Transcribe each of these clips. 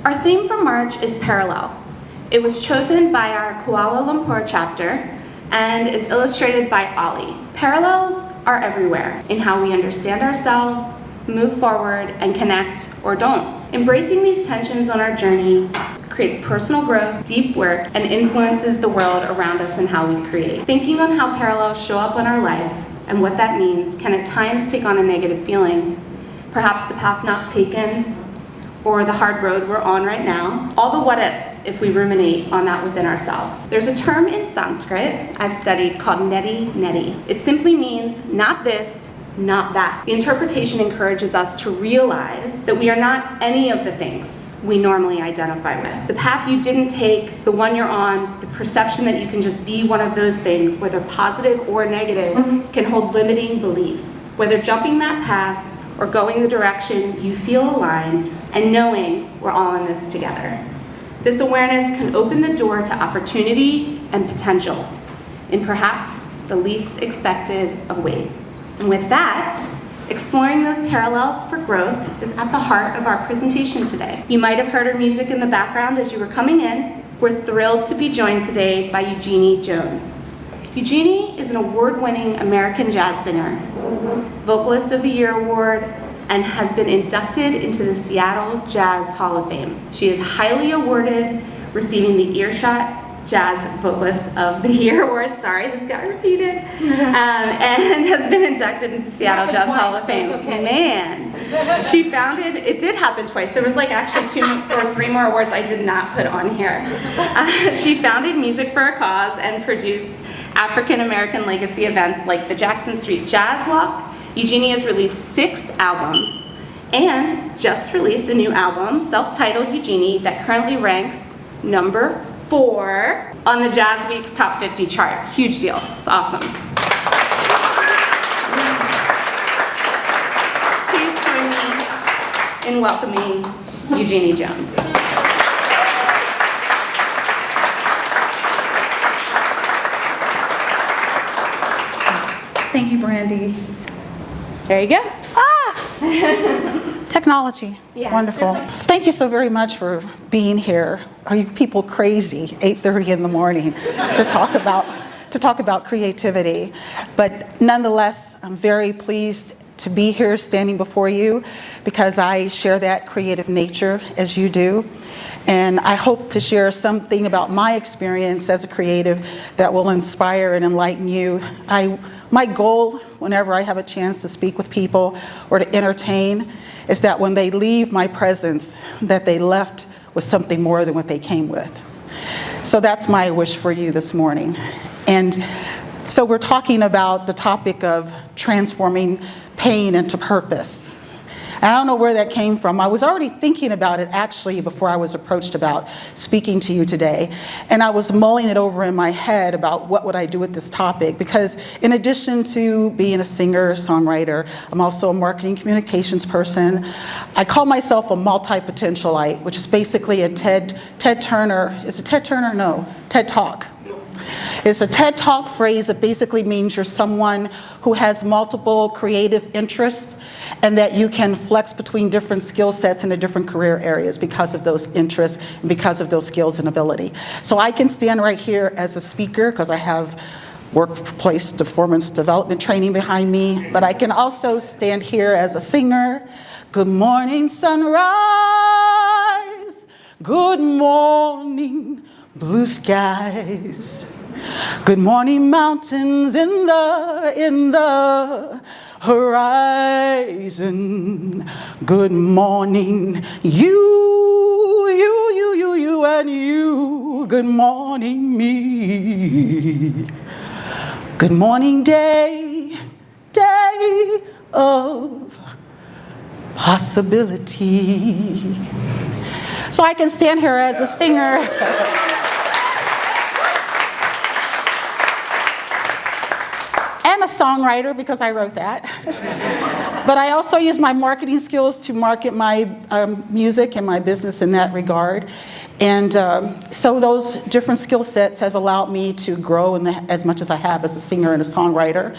Our theme for March is parallel. It was chosen by our Kuala Lumpur chapter and is illustrated by Ollie. Parallels are everywhere in how we understand ourselves, move forward, and connect or don't. Embracing these tensions on our journey creates personal growth, deep work, and influences the world around us and how we create. Thinking on how parallels show up in our life and what that means can at times take on a negative feeling. Perhaps the path not taken, or the hard road we're on right now. All the what ifs if we ruminate on that within ourselves. There's a term in Sanskrit I've studied called neti neti. It simply means not this, not that. The interpretation encourages us to realize that we are not any of the things we normally identify with. The path you didn't take, the one you're on, the perception that you can just be one of those things, whether positive or negative, can hold limiting beliefs. Whether jumping that path or going the direction you feel aligned, and knowing we're all in this together. This awareness can open the door to opportunity and potential in perhaps the least expected of ways. And with that, exploring those parallels for growth is at the heart of our presentation today. You might have heard her music in the background as you were coming in. We're thrilled to be joined today by Eugenie Jones. Eugenie is an award-winning American jazz singer, Vocalist of the Year Award, and has been inducted into the Seattle Jazz Hall of Fame. She is highly awarded, receiving the Earshot Jazz Vocalist of the Year Award, sorry, this got repeated, and has been inducted into the Seattle Jazz Hall of Fame. Okay. Man, she founded, it did happen twice. There was like actually 2 or 3 more awards I did not put on here. She founded Music for a Cause and produced African American legacy events like the Jackson Street Jazz Walk. Eugenie has released 6 albums and just released a new album, self-titled Eugenie, that currently ranks number 4 on the Jazz Week's Top 50 chart. Huge deal. It's awesome. Please join me in welcoming Eugenie Jones. Thank you, Brandy. There you go. Technology. Yeah. Wonderful. Thank you so very much for being here. Are you people crazy? 8:30 in the morning to talk about creativity. But nonetheless, I'm very pleased to be here standing before you because I share that creative nature as you do. And I hope to share something about my experience as a creative that will inspire and enlighten you. My goal, whenever I have a chance to speak with people or to entertain, is that when they leave my presence, that they left with something more than what they came with. So that's my wish for you this morning. And so we're talking about the topic of transforming pain into purpose. I don't know where that came from. I was already thinking about it actually before I was approached about speaking to you today. And I was mulling it over in my head about what would I do with this topic, because in addition to being a singer, songwriter, I'm also a marketing communications person. I call myself a multi-potentialite, which is basically a TED Turner. Is it TED Turner? No, TED Talk. It's a TED Talk phrase that basically means you're someone who has multiple creative interests and that you can flex between different skill sets in the different career areas because of those interests and because of those skills and ability. So I can stand right here as a speaker because I have workplace performance development training behind me, but I can also stand here as a singer. Good morning, sunrise. Good morning, blue skies. Good morning, mountains in the horizon. Good morning, you and you. Good morning, me. Good morning, day of possibility. So I can stand here as a singer. And a songwriter, because I wrote that. But I also use my marketing skills to market my music and my business in that regard. And so those different skill sets have allowed me to grow as much as I have as a singer and a songwriter.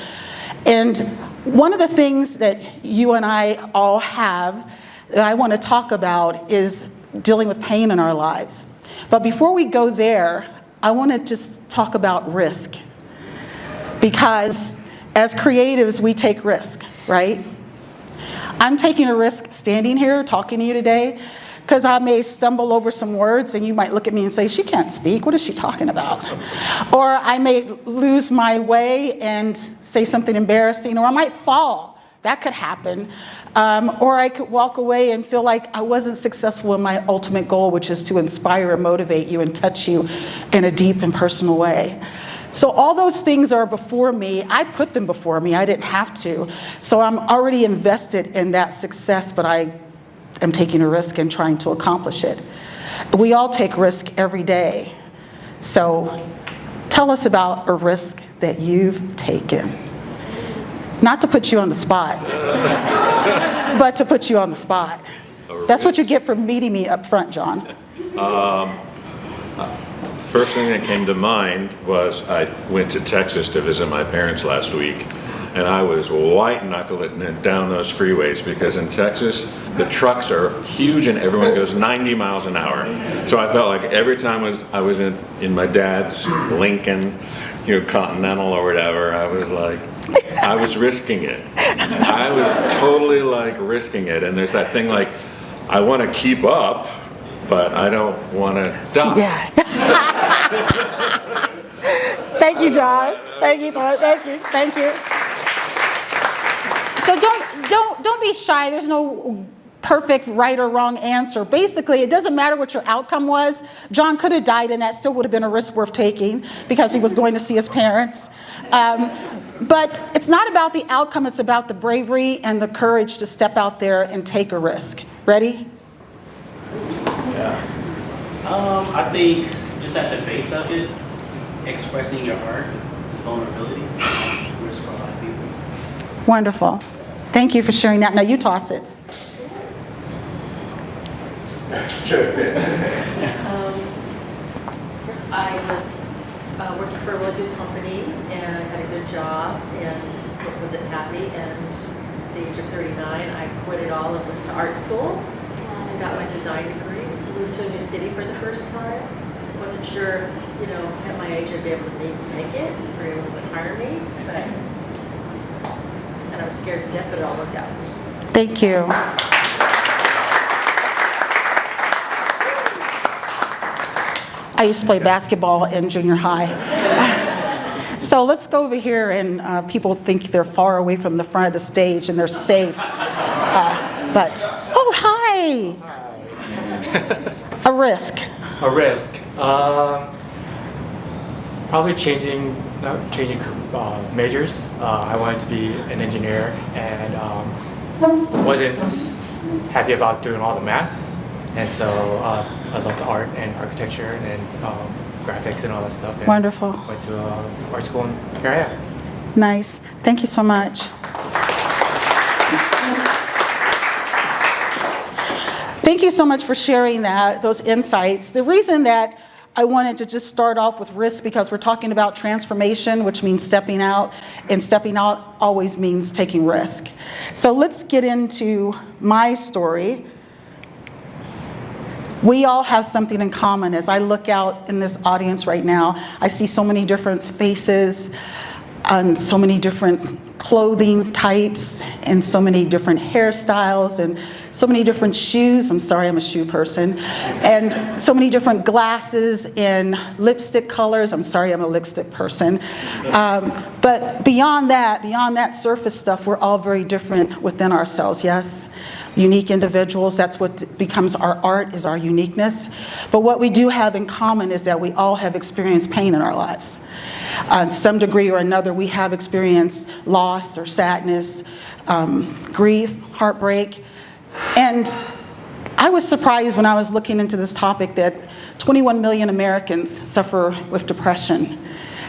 And one of the things that you and I all have that I want to talk about is dealing with pain in our lives. But before we go there, I want to just talk about risk. Because as creatives, we take risk, right? I'm taking a risk standing here talking to you today because I may stumble over some words and you might look at me and say, she can't speak, what is she talking about? Or I may lose my way and say something embarrassing, or I might fall. That could happen. Or I could walk away and feel like I wasn't successful in my ultimate goal, which is to inspire and motivate you and touch you in a deep and personal way. So all those things are before me. I put them before me. I didn't have to. So I'm already invested in that success, but I am taking a risk and trying to accomplish it. We all take risk every day. So tell us about a risk that you've taken. Not to put you on the spot, but to put you on the spot. That's what you get for meeting me up front, John. First thing that came to mind was I went to Texas to visit my parents last week, and I was white-knuckling it down those freeways because in Texas, the trucks are huge and everyone goes 90 miles an hour. So I felt like every time I was in my dad's Lincoln, Continental or whatever, I was like, I was risking it. I was totally like risking it. And there's that thing like, I want to keep up, but I don't want to die. Yeah. Thank you, John. Thank you, Lord. Thank you. So don't be shy. There's no perfect right or wrong answer. Basically, it doesn't matter what your outcome was. John could have died, and that still would have been a risk worth taking because he was going to see his parents. But it's not about the outcome. It's about the bravery and the courage to step out there and take a risk. Ready? Yeah. I think just at the base of it, expressing your heart is vulnerability. That's a risk for a lot of people. Wonderful. Thank you for sharing that. Now you toss it. First, I was working for a really good company and had a good job and wasn't happy. And at the age of 39, I quit it all and went to art school and got my design degree. Moved to a new city for the first time. Wasn't sure, at my age I'd be able to make it, or anyone would hire me, and I was scared to death, but it all worked out. Thank you. I used to play basketball in junior high. So let's go over here, and people think they're far away from the front of the stage and they're safe. Oh, hi. A risk. A risk. Probably changing majors. I wanted to be an engineer and wasn't happy about doing all the math. And so I loved art and architecture and graphics and all that stuff. And Wonderful. Went to art school and here I am. Nice. Thank you so much. Thank you so much for sharing those insights. The reason that I wanted to just start off with risk because we're talking about transformation, which means stepping out, and stepping out always means taking risk. So let's get into my story. We all have something in common. As I look out in this audience right now, I see so many different faces and so many different clothing types and so many different hairstyles and so many different shoes. I'm sorry, I'm a shoe person. And so many different glasses and lipstick colors. I'm sorry, I'm a lipstick person. But beyond that surface stuff, we're all very different within ourselves, yes? Unique individuals, that's what becomes our art, is our uniqueness. But what we do have in common is that we all have experienced pain in our lives. On some degree or another, we have experienced loss or sadness, grief, heartbreak. And I was surprised when I was looking into this topic that 21 million Americans suffer with depression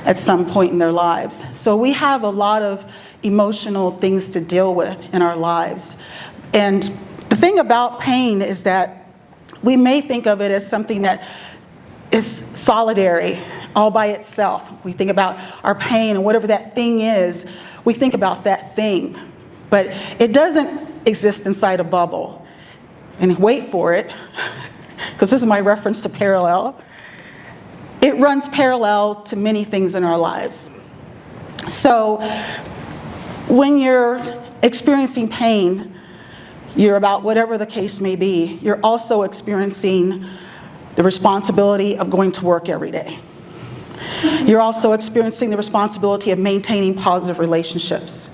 at some point in their lives. So we have a lot of emotional things to deal with in our lives. And the thing about pain is that we may think of it as something that is solitary, all by itself. We think about our pain and whatever that thing is, we think about that thing. But it doesn't exist inside a bubble. And wait for it. because this is my reference to parallel. It runs parallel to many things in our lives. So when you're experiencing pain, you're about whatever the case may be, you're also experiencing the responsibility of going to work every day. You're also experiencing the responsibility of maintaining positive relationships.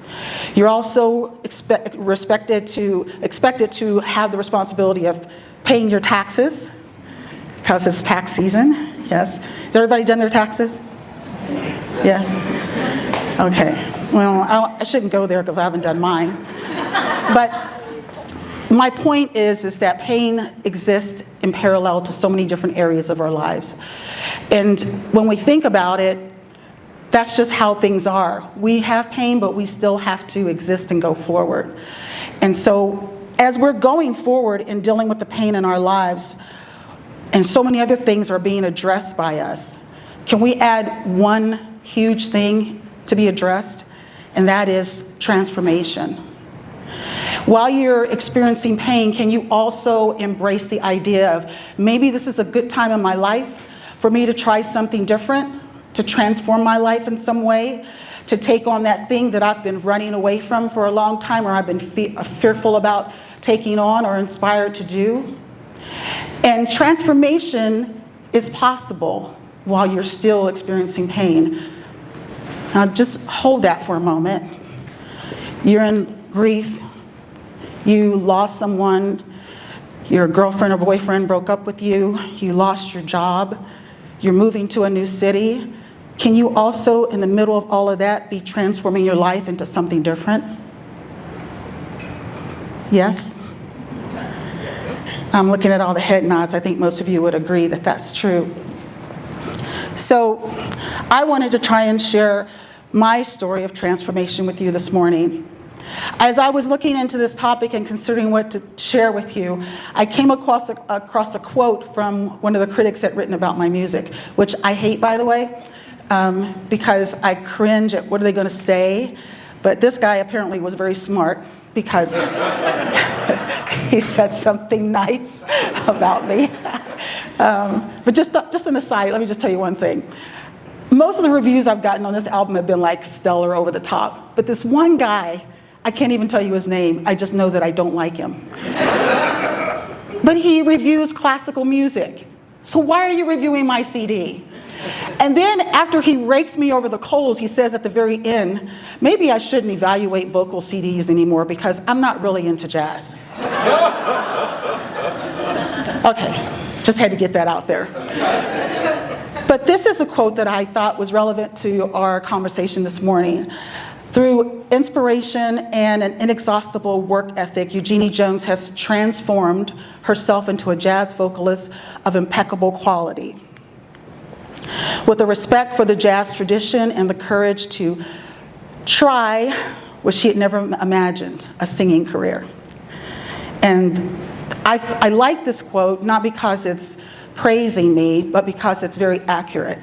You're also expected to have the responsibility of paying your taxes, because it's tax season, yes. Has everybody done their taxes? Yes? Okay, well, I shouldn't go there because I haven't done mine. But my point is that pain exists in parallel to so many different areas of our lives. And when we think about it, that's just how things are. We have pain, but we still have to exist and go forward. And so as we're going forward in dealing with the pain in our lives, and so many other things are being addressed by us, can we add one huge thing to be addressed? And that is transformation. While you're experiencing pain, can you also embrace the idea of maybe this is a good time in my life for me to try something different, to transform my life in some way, to take on that thing that I've been running away from for a long time, or I've been fearful about taking on or inspired to do. And transformation is possible while you're still experiencing pain. Now just hold that for a moment. You're in grief. You lost someone. Your girlfriend or boyfriend broke up with you. You lost your job. You're moving to a new city. Can you also, in the middle of all of that, be transforming your life into something different? Yes? I'm looking at all the head nods. I think most of you would agree that that's true. So I wanted to try and share my story of transformation with you this morning. As I was looking into this topic and considering what to share with you, I came across a quote from one of the critics that written about my music, which I hate, by the way, because I cringe at what are they going to say. But this guy apparently was very smart, because he said something nice about me. But just an aside, let me just tell you one thing. Most of the reviews I've gotten on this album have been like stellar, over the top. But this one guy, I can't even tell you his name. I just know that I don't like him. But he reviews classical music. So why are you reviewing my CD? And then after he rakes me over the coals, he says at the very end, maybe I shouldn't evaluate vocal CDs anymore because I'm not really into jazz. Okay, just had to get that out there. But this is a quote that I thought was relevant to our conversation this morning. Through inspiration and an inexhaustible work ethic, Eugenie Jones has transformed herself into a jazz vocalist of impeccable quality, with a respect for the jazz tradition and the courage to try what she had never imagined, a singing career. And I like this quote, not because it's praising me, but because it's very accurate.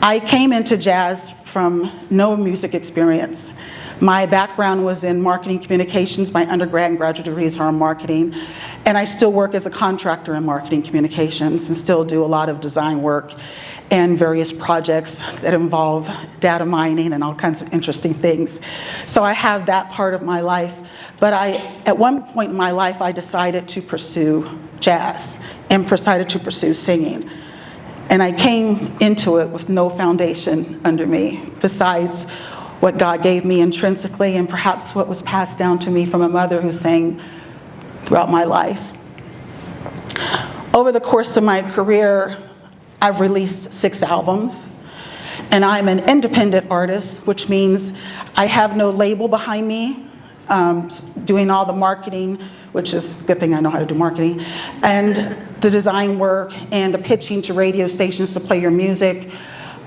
I came into jazz from no music experience. My background was in marketing communications. My undergrad and graduate degrees are in marketing. And I still work as a contractor in marketing communications and still do a lot of design work and various projects that involve data mining and all kinds of interesting things. So I have that part of my life. But at one point in my life, I decided to pursue jazz and decided to pursue singing. And I came into it with no foundation under me, besides what God gave me intrinsically and perhaps what was passed down to me from a mother who sang throughout my life. Over the course of my career, I've released 6 albums, and I'm an independent artist, which means I have no label behind me, doing all the marketing, which is a good thing I know how to do marketing, and the design work and the pitching to radio stations to play your music.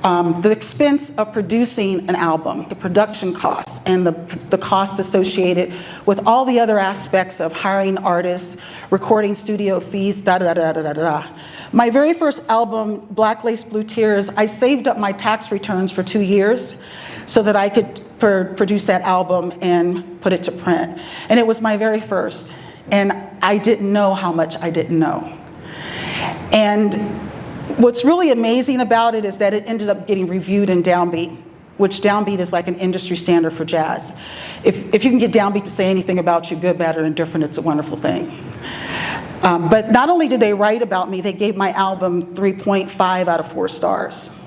The expense of producing an album, the production costs, and the cost associated with all the other aspects of hiring artists, recording studio fees, da-da-da-da-da-da. My very first album, Black Lace Blue Tears, I saved up my tax returns for 2 years so that I could produce that album and put it to print. And it was my very first. And I didn't know how much I didn't know. And what's really amazing about it is that it ended up getting reviewed in Downbeat, which Downbeat is like an industry standard for jazz. If you can get Downbeat to say anything about you, good, bad, or indifferent, it's a wonderful thing. But not only did they write about me, they gave my album 3.5 out of 4 stars.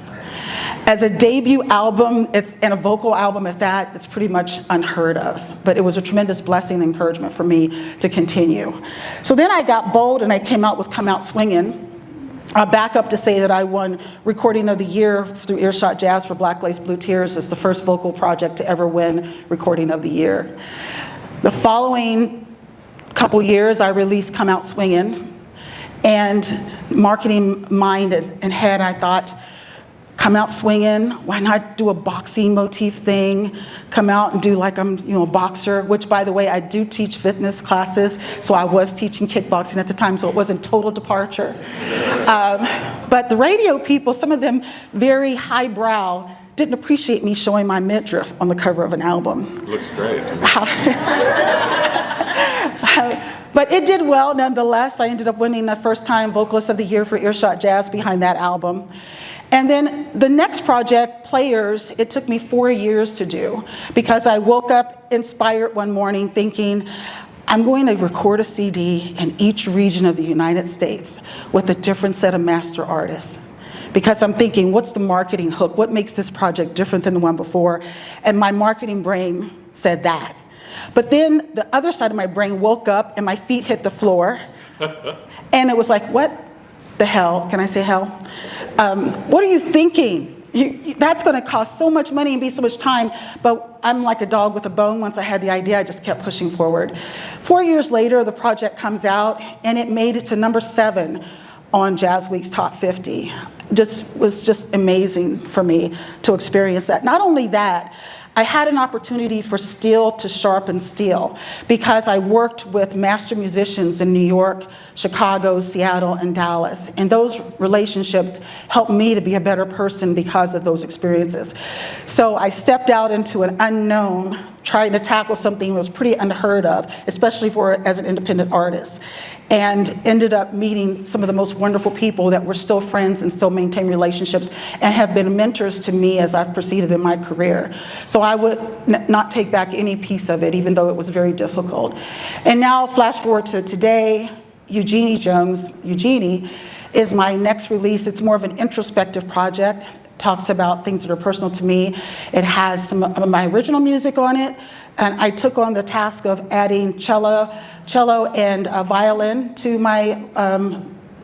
As a debut album, and a vocal album at that, it's pretty much unheard of. But it was a tremendous blessing and encouragement for me to continue. So then I got bold and I came out with Come Out Swingin'. I'll back up to say that I won Recording of the Year through Earshot Jazz for Black Lace Blue Tears. It's the first vocal project to ever win Recording of the Year. The following couple years, I released Come Out Swingin'. And marketing mind and head, I thought, come out swinging, why not do a boxing motif thing? Come out and do like I'm a boxer, which by the way, I do teach fitness classes, so I was teaching kickboxing at the time, so it wasn't total departure. But the radio people, some of them very highbrow, didn't appreciate me showing my midriff on the cover of an album. Looks great. But it did well nonetheless. I ended up winning the first time Vocalist of the Year for Earshot Jazz behind that album. And then the next project, Players, it took me 4 years to do because I woke up inspired one morning thinking, I'm going to record a CD in each region of the United States with a different set of master artists. Because I'm thinking, what's the marketing hook? What makes this project different than the one before? And my marketing brain said that. But then the other side of my brain woke up and my feet hit the floor. And it was like, what the hell? Can I say hell? What are you thinking? That's going to cost so much money and be so much time. But I'm like a dog with a bone. Once I had the idea, I just kept pushing forward. 4 years later, the project comes out and it made it to number 7 on Jazz Week's Top 50. Was just amazing for me to experience that. Not only that, I had an opportunity for steel to sharpen steel because I worked with master musicians in New York, Chicago, Seattle, and Dallas. And those relationships helped me to be a better person because of those experiences. So I stepped out into an unknown, trying to tackle something that was pretty unheard of, especially as an independent artist, and ended up meeting some of the most wonderful people that were still friends and still maintain relationships and have been mentors to me as I've proceeded in my career. So I would not take back any piece of it, even though it was very difficult. And now flash forward to today, Eugenie Jones, Eugenie, is my next release. It's more of an introspective project. Talks about things that are personal to me. It has some of my original music on it, and I took on the task of adding cello and violin to my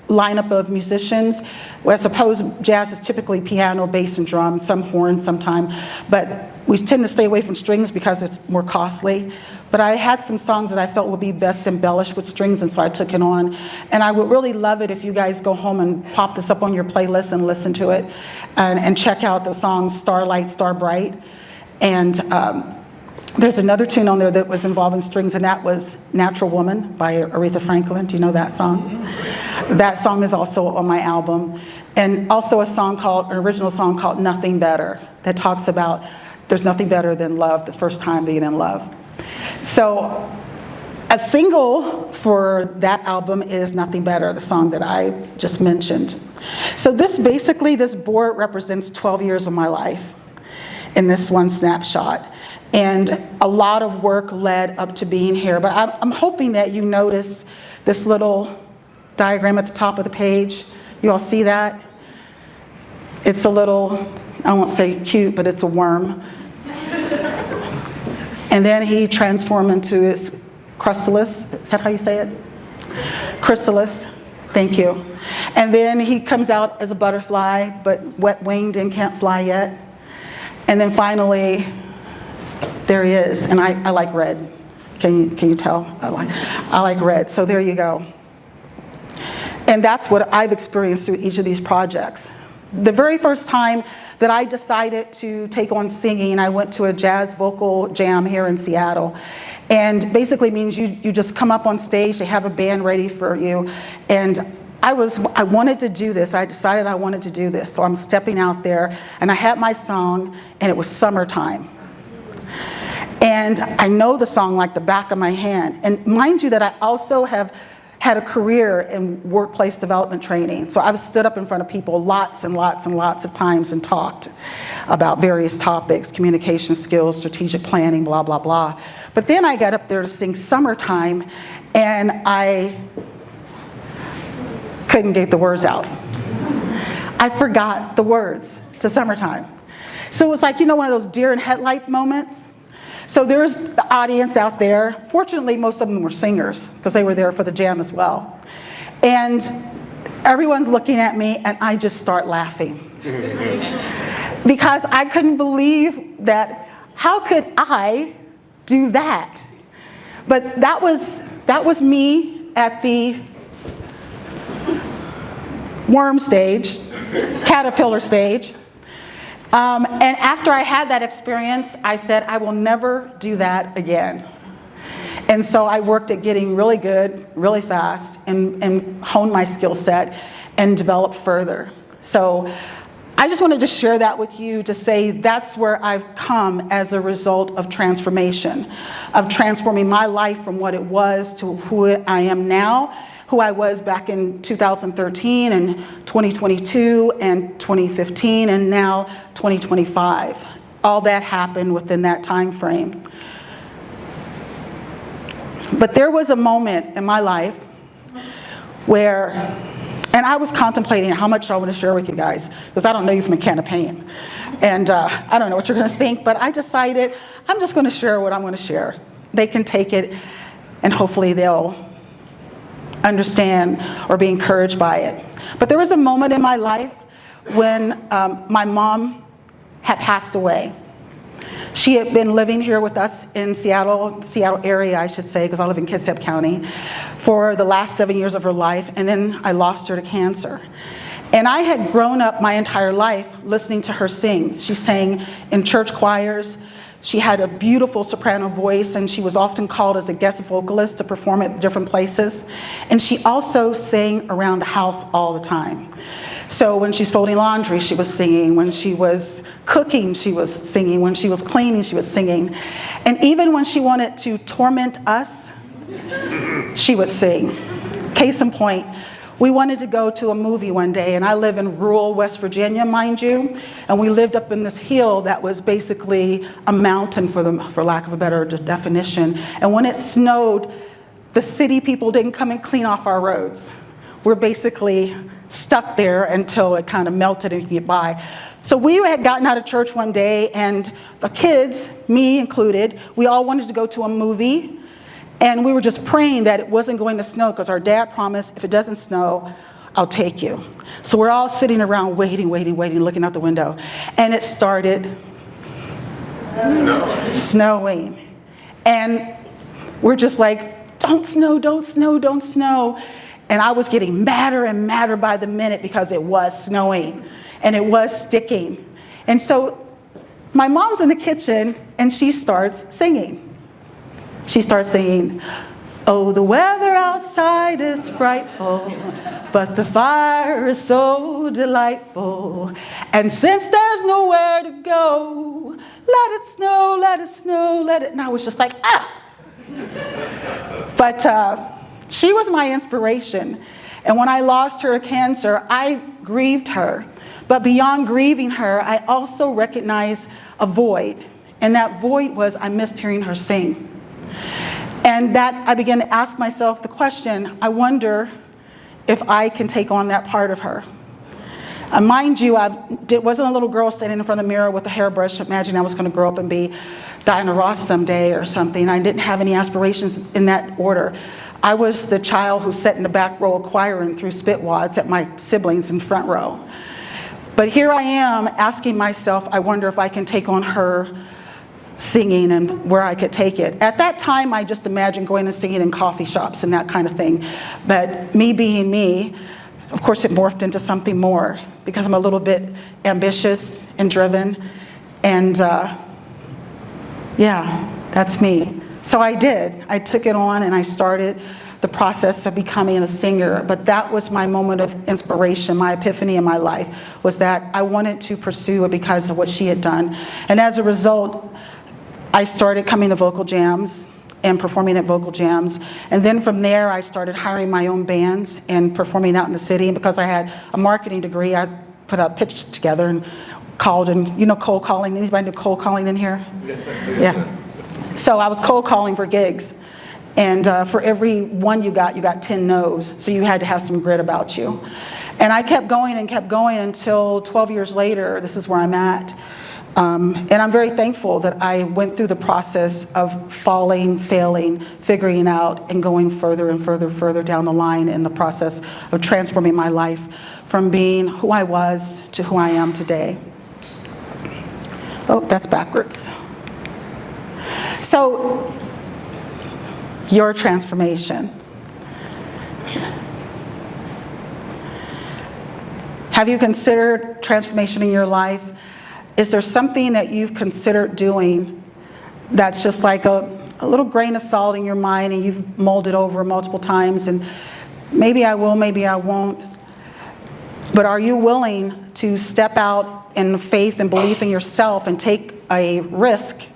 lineup of musicians. Well, I suppose jazz is typically piano, bass, and drum, some horn sometime, but we tend to stay away from strings because it's more costly. But I had some songs that I felt would be best embellished with strings, and so I took it on. And I would really love it if you guys go home and pop this up on your playlist and listen to it, and check out the song Starlight, Star Bright. And there's another tune on there that was involving strings, and that was Natural Woman by Aretha Franklin. Do you know that song? That song is also on my album. And also an original song called Nothing Better that talks about there's nothing better than love, the first time being in love. So a single for that album is Nothing Better, the song that I just mentioned. So this board represents 12 years of my life in this one snapshot. And a lot of work led up to being here. But I'm hoping that you notice this little diagram at the top of the page. You all see that? It's a little, I won't say cute, but it's a worm. And then he transformed into his chrysalis. Is that how you say it? Chrysalis. Thank you. And then he comes out as a butterfly, but wet-winged and can't fly yet. And then finally, there he is. And I like red. Can you tell? I like red. So there you go. And that's what I've experienced through each of these projects. The very first time that I decided to take on singing, I went to a jazz vocal jam here in Seattle. And basically means you just come up on stage, they have a band ready for you. And I wanted to do this. I decided I wanted to do this. So I'm stepping out there, and I had my song, and it was Summertime. And I know the song like the back of my hand. And mind you that I also have had a career in workplace development training. So I've stood up in front of people lots and lots and lots of times and talked about various topics, communication skills, strategic planning, blah, blah, blah. But then I got up there to sing Summertime, and I couldn't get the words out. I forgot the words to Summertime. So it was like, one of those deer in headlight moments. So there's the audience out there. Fortunately, most of them were singers because they were there for the jam as well. And everyone's looking at me, and I just start laughing. Because I couldn't believe that, how could I do that? But that was me at the worm stage, caterpillar stage. And after I had that experience, I said, I will never do that again. And so I worked at getting really good, really fast, and honed my skill set and developed further. So I just wanted to share that with you to say that's where I've come as a result of transformation, of transforming my life from what it was to who I am now, who I was back in 2013 and 2022 and 2015 and now 2025. All that happened within that time frame. But there was a moment in my life where, and I was contemplating how much I want to share with you guys, because I don't know you from a can of paint. And I don't know what you're going to think, but I decided I'm just going to share what I'm going to share. They can take it, and hopefully they'll understand or be encouraged by it. But there was a moment in my life when my mom had passed away. She had been living here with us in Seattle area, I should say, because I live in Kitsap County, for the last 7 years of her life, and then I lost her to cancer. And I had grown up my entire life listening to her sing. She sang in church choirs. She had a beautiful soprano voice, and she was often called as a guest vocalist to perform at different places. And she also sang around the house all the time. So when she's folding laundry, she was singing. When she was cooking, she was singing. When she was cleaning, she was singing. And even when she wanted to torment us, she would sing. Case in point, we wanted to go to a movie one day, and I live in rural West Virginia, mind you, and we lived up in this hill that was basically a mountain, for lack of a better definition. And when it snowed, the city people didn't come and clean off our roads. We're basically stuck there until it kind of melted and you could get by. So we had gotten out of church one day, and the kids, me included, we all wanted to go to a movie. And we were just praying that it wasn't going to snow, because our dad promised, if it doesn't snow, I'll take you. So we're all sitting around waiting, looking out the window. And it started snowing. And we're just like, don't snow, don't snow, don't snow. And I was getting madder and madder by the minute because it was snowing and it was sticking. And so my mom's in the kitchen and she starts singing. She starts singing, oh, the weather outside is frightful, but the fire is so delightful. And since there's nowhere to go, let it snow, let it snow, let it. And I was just like, ah. But she was my inspiration. And when I lost her to cancer, I grieved her. But beyond grieving her, I also recognized a void. And that void was I missed hearing her sing. And that I began to ask myself the question, I wonder if I can take on that part of her. Mind you, I wasn't a little girl standing in front of the mirror with a hairbrush, imagining I was going to grow up and be Diana Ross someday or something. I didn't have any aspirations in that order. I was the child who sat in the back row of choir and threw spitwads at my siblings in front row. But here I am asking myself, I wonder if I can take on her singing and where I could take it. At that time, I just imagined going and singing in coffee shops and that kind of thing. But me being me, of course it morphed into something more because I'm a little bit ambitious and driven. And yeah, that's me. So I did. I took it on and I started the process of becoming a singer. But that was my moment of inspiration, my epiphany in my life, was that I wanted to pursue it because of what she had done. And as a result, I started coming to vocal jams and performing at vocal jams. And then from there, I started hiring my own bands and performing out in the city. And because I had a marketing degree, I put a pitch together and called, and you know cold calling. Anybody do cold calling in here? Yeah. So I was cold calling for gigs. And for every one you got 10 no's. So you had to have some grit about you. And I kept going until 12 years later, this is where I'm at. And I'm very thankful that I went through the process of falling, failing, figuring out, and going further and further down the line in the process of transforming my life from being who I was to who I am today. Oh, that's backwards. So, your transformation. Have you considered transformation in your life? Is there something that you've considered doing that's just like a little grain of salt in your mind and you've mulled it over multiple times and maybe I will, maybe I won't. But are you willing to step out in faith and belief in yourself and take a risk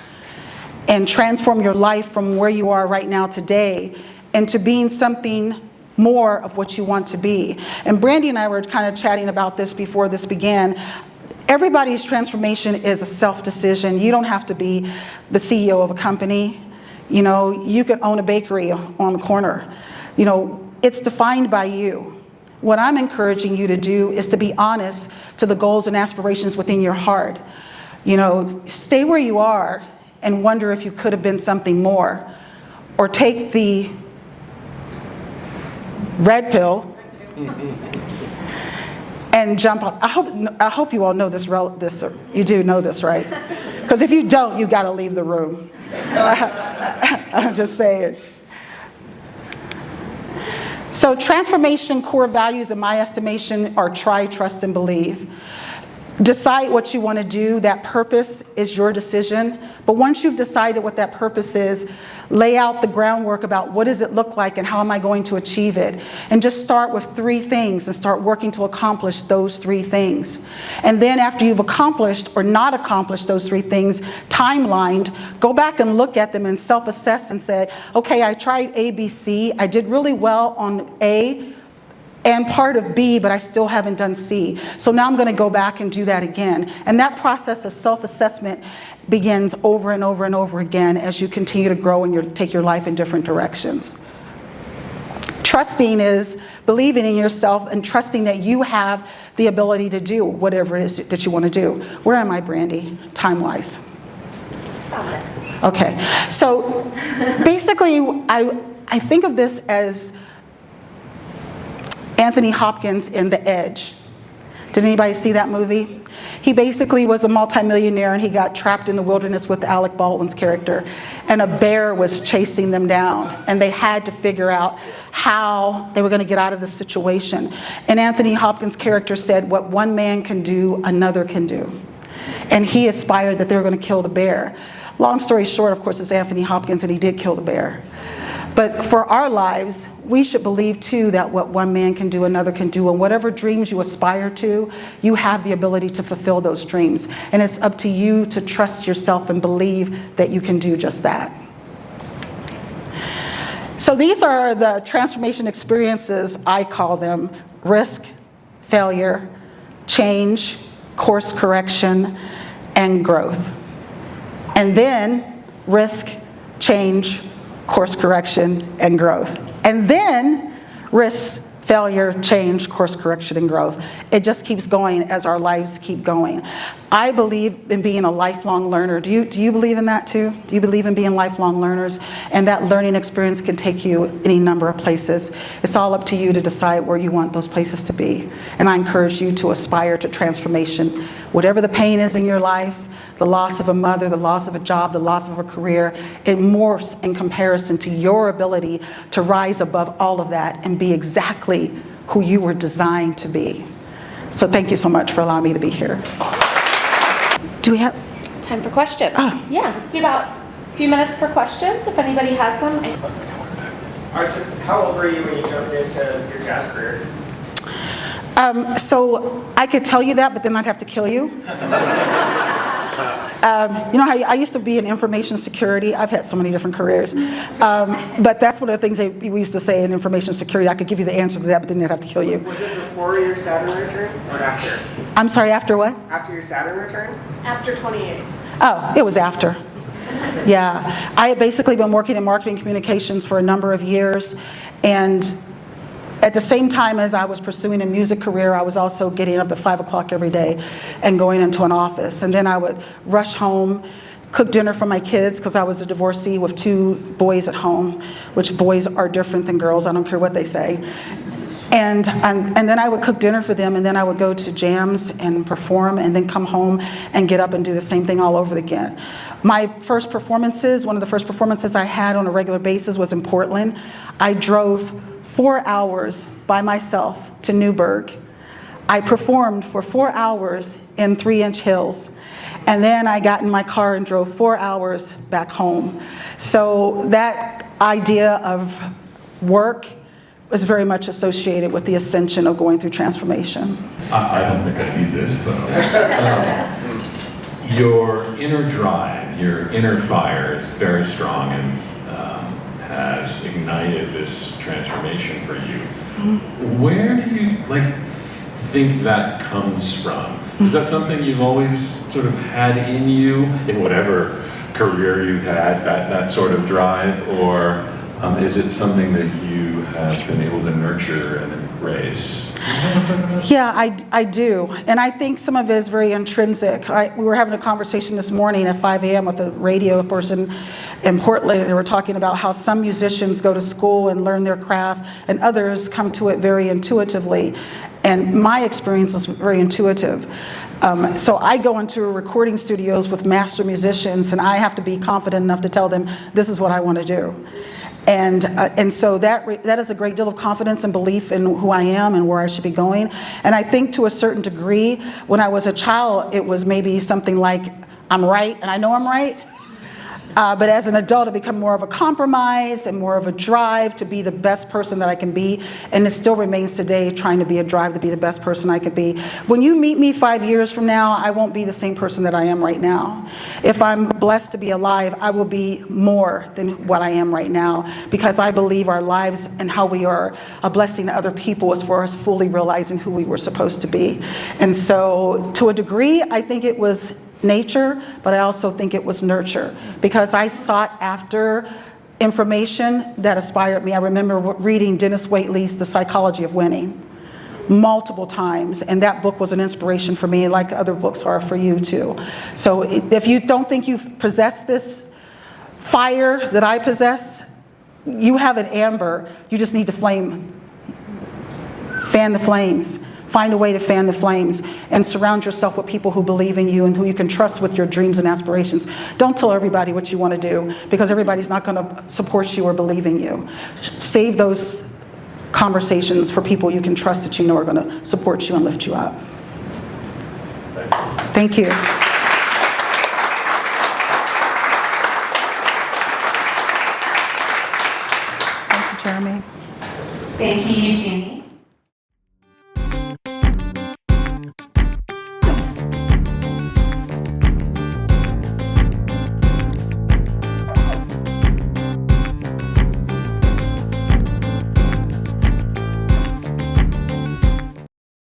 and transform your life from where you are right now today into being something more of what you want to be? And Brandy and I were kind of chatting about this before this began. Everybody's transformation is a self-decision. You don't have to be the CEO of a company. You know, you could own a bakery on the corner. You know, it's defined by you. What I'm encouraging you to do is to be honest to the goals and aspirations within your heart. You know, stay where you are and wonder if you could have been something more. Or take the red pill and jump on. I hope you all know this, you do know this, right? Because if you don't, you got to leave the room. I'm just saying. So transformation core values, in my estimation, are try, trust, and believe. Decide what you want to do. That purpose is your decision. But once you've decided what that purpose is, lay out the groundwork about what does it look like and how am I going to achieve it. And just start with 3 things and start working to accomplish those 3 things. And then after you've accomplished or not accomplished those 3 things, timelined, go back and look at them and self-assess and say, okay, I tried A, B, C. I did really well on A and part of B, but I still haven't done C. So now I'm going to go back and do that again. And that process of self-assessment begins over and over and over again as you continue to grow and take your life in different directions. Trusting is believing in yourself and trusting that you have the ability to do whatever it is that you want to do. Where am I, Brandy, time-wise? Okay, so basically I think of this as Anthony Hopkins in The Edge. Did anybody see that movie? He basically was a multimillionaire and he got trapped in the wilderness with Alec Baldwin's character, and a bear was chasing them down, and they had to figure out how they were going to get out of the situation. And Anthony Hopkins' character said, what one man can do, another can do. And he aspired that they were going to kill the bear. Long story short, of course, it's Anthony Hopkins, and he did kill the bear. But for our lives, we should believe too that what one man can do, another can do, and whatever dreams you aspire to, you have the ability to fulfill those dreams. And it's up to you to trust yourself and believe that you can do just that. So these are the transformation experiences, I call them: risk, failure, change, course correction, and growth. And then risk, change, course correction, and growth. And then risk, failure, change, course correction, and growth. It just keeps going as our lives keep going. I believe in being a lifelong learner. Do you believe in that too? Do you believe in being lifelong learners? And that learning experience can take you any number of places. It's all up to you to decide where you want those places to be. And I encourage you to aspire to transformation. Whatever the pain is in your life, the loss of a mother, the loss of a job, the loss of a career, it morphs in comparison to your ability to rise above all of that and be exactly who you were designed to be. So thank you so much for allowing me to be here. Do we have Time for questions. Oh. Yeah, let's do about a few minutes for questions if anybody has some. Just how old were you when you jumped into your jazz career? So I could tell you that, but then I'd have to kill you. You know, I used to be in information security. I've had so many different careers. But that's one of the things that we used to say in information security. I could give you the answer to that, but then they'd have to kill you. Was it before your Saturn return or after? I'm sorry, after what? After your Saturn return? After 28. Oh, it was after. Yeah. I had basically been working in marketing communications for a number of years, and at the same time as I was pursuing a music career, I was also getting up at 5 o'clock every day and going into an office. And then I would rush home, cook dinner for my kids, because I was a divorcee with 2 boys at home, which boys are different than girls, I don't care what they say. And then I would cook dinner for them, and then I would go to jams and perform, and then come home and get up and do the same thing all over again. My first performances, one of the first performances I had on a regular basis was in Portland. I drove 4 hours by myself to Newburgh. I performed for 4 hours in 3-inch heels. And then I got in my car and drove 4 hours back home. So that idea of work was very much associated with the ascension of going through transformation. I don't think I need this, but your inner drive, your inner fire is very strong and has ignited this transformation for you. Where do you think that comes from? Is that something you've always sort of had in you in whatever career you've had, that sort of drive, or is it something that you have been able to nurture and embrace? Yeah, I do. And I think some of it is very intrinsic. We were having a conversation this morning at 5 a.m. with a radio person in Portland. They were talking about how some musicians go to school and learn their craft, and others come to it very intuitively. And my experience was very intuitive. So I go into recording studios with master musicians, and I have to be confident enough to tell them, this is what I want to do. And so that is a great deal of confidence and belief in who I am and where I should be going. And I think to a certain degree, when I was a child, it was maybe something like, I'm right and I know I'm right. But as an adult, it became more of a compromise and more of a drive to be the best person that I can be. And it still remains today, trying to be a drive to be the best person I could be. When you meet me 5 years from now, I won't be the same person that I am right now. If I'm blessed to be alive, I will be more than what I am right now, because I believe our lives and how we are a blessing to other people is for us fully realizing who we were supposed to be. And so to a degree, I think it was nature, but I also think it was nurture, because I sought after information that inspired me. I remember reading Dennis Waitley's The Psychology of Winning multiple times, and that book was an inspiration for me, like other books are for you too. So if you don't think you possess this fire that I possess, you have an amber. You just need to fan the flames. Find a way to fan the flames and surround yourself with people who believe in you and who you can trust with your dreams and aspirations. Don't tell everybody what you want to do, because everybody's not going to support you or believe in you. Save those conversations for people you can trust that you know are going to support you and lift you up. Thank you. Thank you, Jeremy. Thank you, Eugenie.